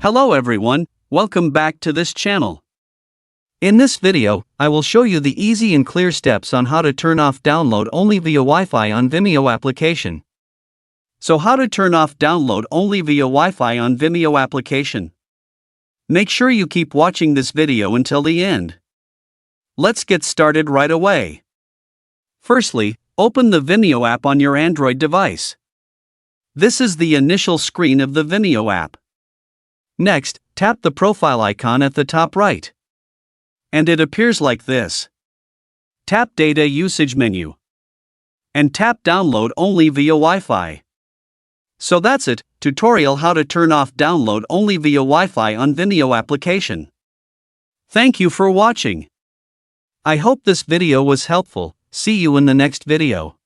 Hello everyone, welcome back to this channel. In this video, I will show you the easy and clear steps on how to turn off download only via Wi-Fi on Vimeo application. So how to turn off download only via Wi-Fi on Vimeo application. Make sure you keep watching this video until the end. Let's get started right away. Firstly, open the Vimeo app on your Android device. This is the initial screen of the Vimeo app. Next, tap the profile icon at the top right. And it appears like this. Tap Data Usage menu. And tap Download only via Wi-Fi. So that's it, tutorial how to turn off download only via Wi-Fi on Vimeo application. Thank you for watching. I hope this video was helpful. See you in the next video.